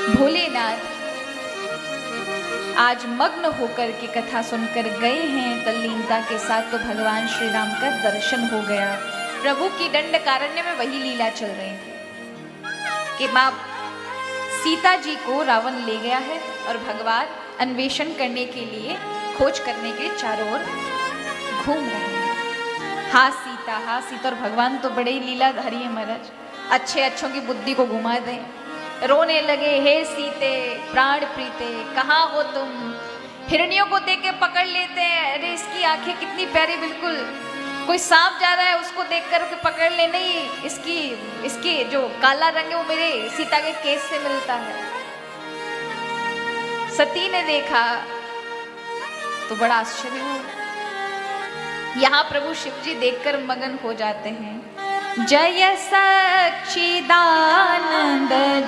भोलेनाथ आज मग्न होकर के कथा सुनकर गए हैं तल्लीनता के साथ, तो भगवान श्री राम का दर्शन हो गया। प्रभु की दंडकारण्य में वही लीला चल रही थी कि मां सीता जी को रावण ले गया है और भगवान अन्वेषण करने के लिए, खोज करने के लिए चारों ओर घूम रहे हैं। हाँ सीता और भगवान तो बड़े ही लीलाधारी है महाराज, अच्छे अच्छों की बुद्धि को घुमा दें। रोने लगे, हे सीते प्राण प्रीते कहाँ हो तुम। हिरनियों को देख के पकड़ लेते हैं, अरे इसकी आंखें कितनी प्यारी, बिल्कुल कोई सांप जा रहा है उसको देख कर के पकड़ ले, नहीं इसकी जो काला रंग है वो मेरे सीता के केस से मिलता है। सती ने देखा तो बड़ा आश्चर्य हुआ। यहाँ प्रभु शिव जी देखकर मगन हो जाते हैं। जय सच्चिदानंद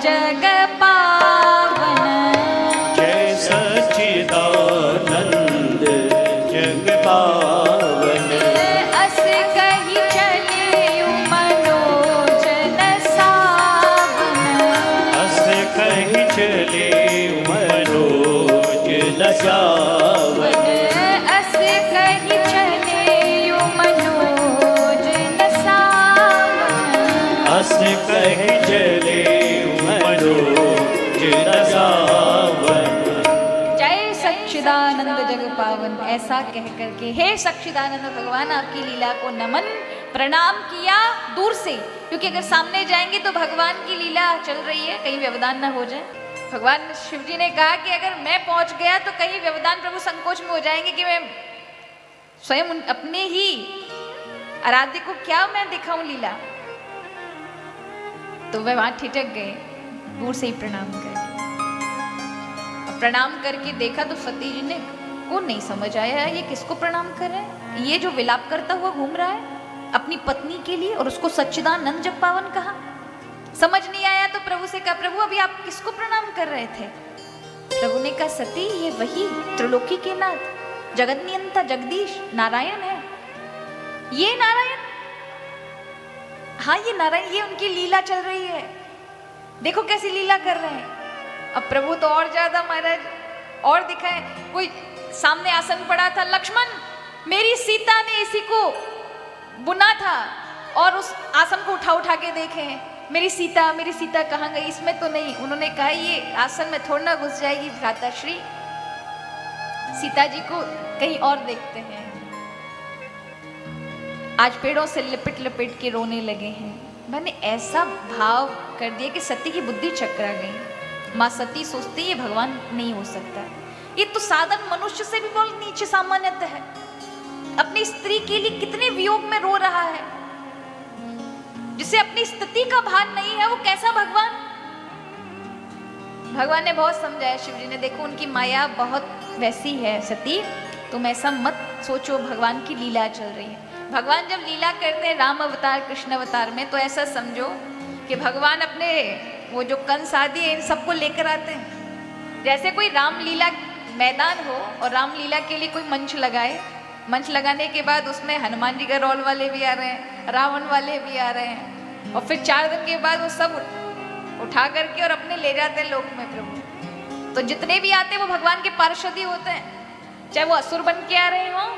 जग पावन, जय सच्चिदानंद जग पावन। अस कही चले मनोजन सावन, अस कही चले मनोजन सावन। अस कही चले मनोजन सावन, अस कही चले मनोजन सावन। जय सच्चिदानंद जग पावन। ऐसा कह करके हे सच्चिदानंद भगवान आपकी लीला को नमन प्रणाम किया दूर से, क्योंकि अगर सामने जाएंगे तो भगवान की लीला चल रही है, कहीं व्यवधान न हो जाए। भगवान शिव जी ने कहा कि अगर मैं पहुंच गया तो कहीं व्यवधान प्रभु संकोच में हो जाएंगे कि मैं स्वयं अपने ही आराध्य को क्या मैं दिखाऊं लीला। तो वह वहां ठिठक गए, दूर से ही प्रणाम कर। प्रणाम करके देखा तो सती जी ने को नहीं समझ आया ये किसको प्रणाम कर रहे हैं, ये जो विलाप करता हुआ घूम रहा है अपनी पत्नी के लिए, और उसको सच्चिदानंद जग पावन कहा। समझ नहीं आया तो प्रभु से कहा, प्रभु अभी आप किसको प्रणाम कर रहे थे। प्रभु ने कहा, सती ये वही त्रिलोकी के नाथ जगत नियंता जगदीश नारायण है। ये नारायण, हाँ ये नारायण, ये उनकी लीला चल रही है, देखो कैसी लीला कर रहे हैं। अब प्रभु तो और ज्यादा महाराज और दिखाए। कोई सामने आसन पड़ा था, लक्ष्मण मेरी सीता ने इसी को बुना था और उस आसन को उठा के देखे, मेरी सीता कहाँ गई, इसमें तो नहीं। उन्होंने कहा ये आसन में थोड़ा ना घुस जाएगी भ्राताश्री, सीता जी को कहीं और देखते हैं। आज पेड़ों से लिपट के रोने लगे हैं। मैंने ऐसा भाव कर दिया कि सती की बुद्धि चकरा गई। माँ सती सोचती ये भगवान नहीं हो सकता, ये तो साधारण मनुष्य से भी बहुत नीचे सामान्यतः है। अपनी स्त्री के लिए कितने वियोग में रो रहा है, जिसे अपनी स्थिति का भान नहीं है, वो कैसा भगवान। भगवान ने बहुत समझाया, शिव जी ने, देखो उनकी माया बहुत वैसी है सती, तुम ऐसा मत सोचो, भगवान की लीला चल रही है। भगवान जब लीला करते हैं राम अवतार कृष्ण अवतार में, तो ऐसा समझो कि भगवान अपने वो जो कंस आदि है इन सबको लेकर आते हैं। जैसे कोई रामलीला मैदान हो और रामलीला के लिए कोई मंच लगाए, मंच लगाने के बाद उसमें हनुमान जी का रोल वाले भी आ रहे हैं, रावण वाले भी आ रहे हैं, और फिर 4 दिन के बाद वो सब उठा करके और अपने ले जाते हैं लोक में प्रभु। तो जितने भी आते हैं वो भगवान के पार्षद ही होते हैं, चाहे वो असुर बन के आ रहे हों,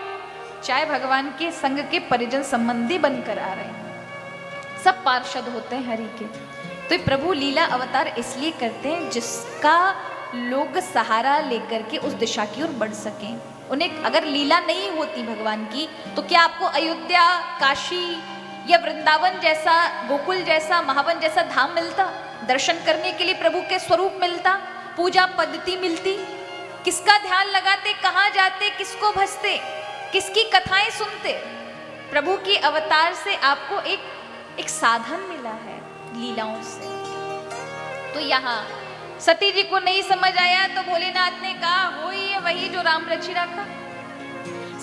चाहे भगवान के संग के परिजन संबंधी बनकर आ रहे हैं, सब पार्षद होते हैं हरि के। तो प्रभु लीला अवतार इसलिए करते हैं जिसका लोग सहारा लेकर के उस दिशा की ओर बढ़ सकें। उन्हें अगर लीला नहीं होती भगवान की, तो क्या आपको अयोध्या, काशी या वृंदावन जैसा, गोकुल जैसा, महावन जैसा धाम मिलता, दर्शन करने के लिए प्रभु के स्वरूप मिलता, पूजा पद्धति मिलती, किसका ध्यान लगाते, कहाँ जाते, किसको भजते, किसकी कथाएं सुनते। प्रभु की अवतार से आपको एक साधन मिला है लीलाओं से। तो यहाँ सती जी को नहीं समझ आया तो भोलेनाथ ने कहा, हो ही है वही जो राम रचि रखा।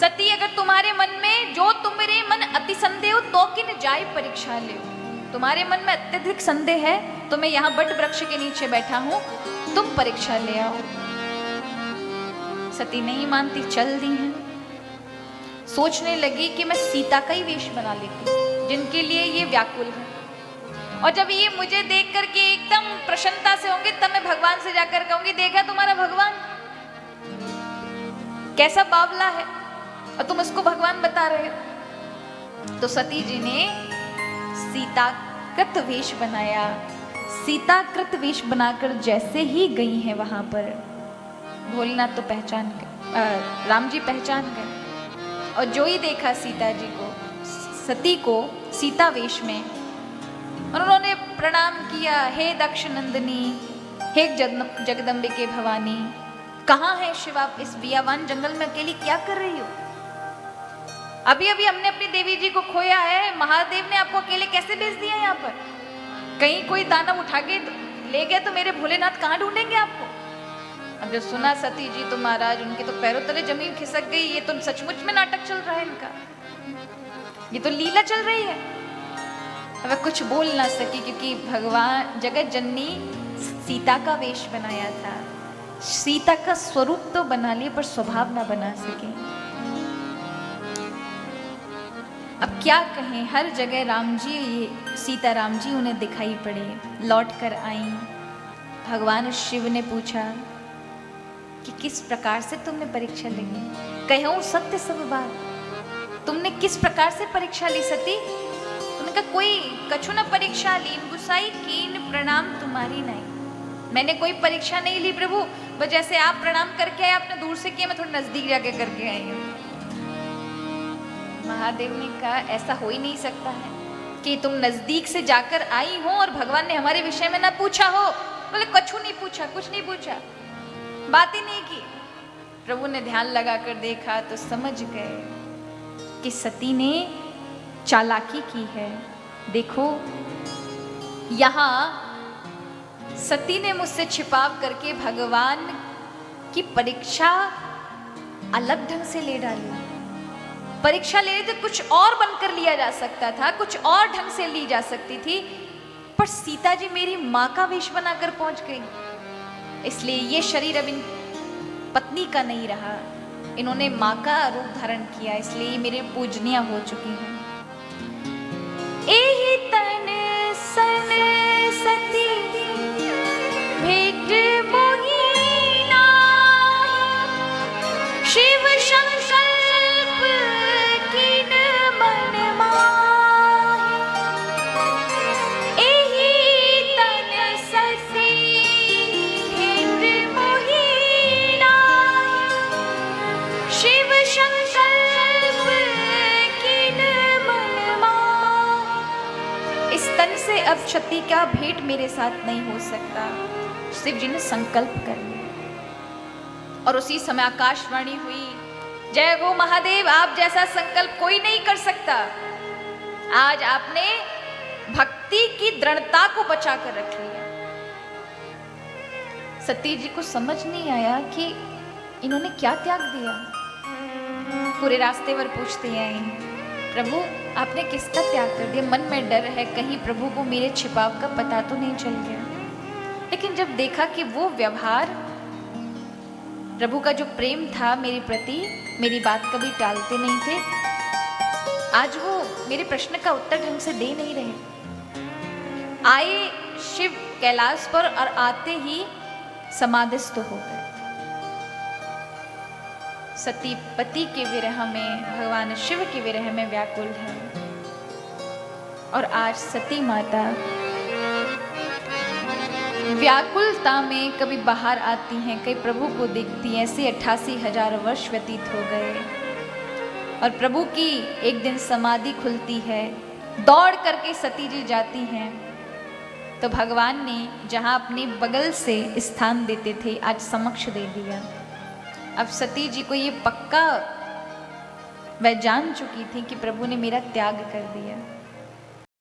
सती अगर तुम्हारे मन में जो तुम्हारे मन अति संदेह हो तो किन जाय परीक्षा ले। तुम्हारे मन में अत्यधिक संदेह है तो मैं यहाँ बट वृक्ष के नीचे बैठा हूँ, तुम परीक्षा ले आओ। सती नहीं मानती, चल दी है। सोचने लगी कि मैं सीता का ही वेश बना लेती, जिनके लिए ये व्याकुल है। और जब ये मुझे देख करके एकदम प्रसन्नता से होंगे तब मैं भगवान से जाकर कहूंगी, देखा तुम्हारा भगवान कैसा बावला है और तुम उसको भगवान बता रहे हो। तो सती जी ने सीताकृत वेश बनाया। सीताकृत वेश बनाकर जैसे ही गई हैं वहां पर, भोलेनाथ तो पहचान गए, राम जी पहचान गए। और जो ही देखा सीता जी को, सती को सीता वेश में, और उन्होंने प्रणाम किया, हे दक्ष नंदिनी, हे जगदम्बिके भवानी, कहाँ है शिव, आप इस बियावान जंगल में अकेली क्या कर रही हो? अभी अभी हमने अपनी देवी जी को खोया है, महादेव ने आपको अकेले कैसे भेज दिया यहाँ पर? कहीं कोई दानव उठा के ले गए तो मेरे भोलेनाथ कहाँ ढूंढेंगे आपको? अब जब सुना सती जी तो महाराज उनके तो पैरों तले जमीन खिसक गई। ये तो सचमुच में नाटक चल रहा है इनका, ये तो लीला चल रही है। अब कुछ बोल ना सकी क्योंकि भगवान जगत जननी सीता का वेश बनाया था। सीता का स्वरूप तो बना लिए पर स्वभाव ना बना सके। अब क्या कहें, हर जगह राम जी, सीता राम जी उन्हें दिखाई पड़े, लौट कर आई। भगवान शिव ने पूछा कि किस प्रकार से तुमने परीक्षा ली? कहूं सत्य सब बात, तुमने किस प्रकार से परीक्षा ली सती? तुमने कहा कोई कछु न परीक्षा ली, गुसाई कीन प्रणाम तुम्हारी नहीं। मैंने कोई परीक्षा नहीं ली प्रभु, बस जैसे आप प्रणाम करके आए आपने दूर से किया, मैं थोड़ा नजदीक जाके करके आई हूँ। महादेव ने कहा ऐसा हो ही नहीं सकता है कि तुम नजदीक से जाकर आई हो और भगवान ने हमारे विषय में ना पूछा हो। बोले कछु नहीं पूछा, कुछ नहीं पूछा, बात ही नहीं की। प्रभु ने ध्यान लगाकर देखा तो समझ गए कि सती ने चालाकी की है। देखो यहां सती ने मुझसे छिपाव करके भगवान की परीक्षा अलग ढंग से ले डाली। परीक्षा ले तो कुछ और बनकर लिया जा सकता था, कुछ और ढंग से ली जा सकती थी, पर सीता जी मेरी माँ का वेश बनाकर पहुंच गई। इसलिए ये शरीर अब इन पत्नी का नहीं रहा, इन्होंने माँ का रूप धारण किया, इसलिए ये मेरे पूजनीय हो चुकी हैं। एहि तन सन सती भेंट मोहि नाहि, शिव संकल्प कीन मन माहि। एहि तन सती भेंट मोहि नाहि, शिव संकल्प कीन मन माहि। इस तन से अब सती का भेंट मेरे साथ नहीं हो सकता। शिव जी ने संकल्प कर लिया और उसी समय आकाशवाणी हुई, जय गो महादेव, आप जैसा संकल्प कोई नहीं कर सकता। आज आपने भक्ति की दृढ़ता को बचा कर रख लिया। सती जी को समझ नहीं आया कि इन्होंने क्या त्याग दिया। पूरे रास्ते भर पूछते आई, प्रभु आपने किसका त्याग कर दिया? मन में डर है कहीं प्रभु को मेरे छिपाव का पता तो नहीं चल गया। लेकिन जब देखा कि वो व्यवहार, प्रभु का जो प्रेम था मेरे प्रति, मेरी बात कभी टालते नहीं थे, आज वो मेरे प्रश्न का उत्तर ढंग से दे नहीं रहे। आए शिव कैलाश पर और आते ही समाधिस्थ हो गए। सती पति के विरह में, भगवान शिव के विरह में व्याकुल है। और आज सती माता व्याकुलता में कभी बाहर आती हैं, कभी प्रभु को देखती हैं। ऐसे 88,000 वर्ष व्यतीत हो गए और प्रभु की एक दिन समाधि खुलती है। दौड़ करके सती जी जाती हैं तो भगवान ने जहाँ अपने बगल से स्थान देते थे आज समक्ष दे दिया। अब सती जी को ये पक्का वह जान चुकी थी कि प्रभु ने मेरा त्याग कर दिया।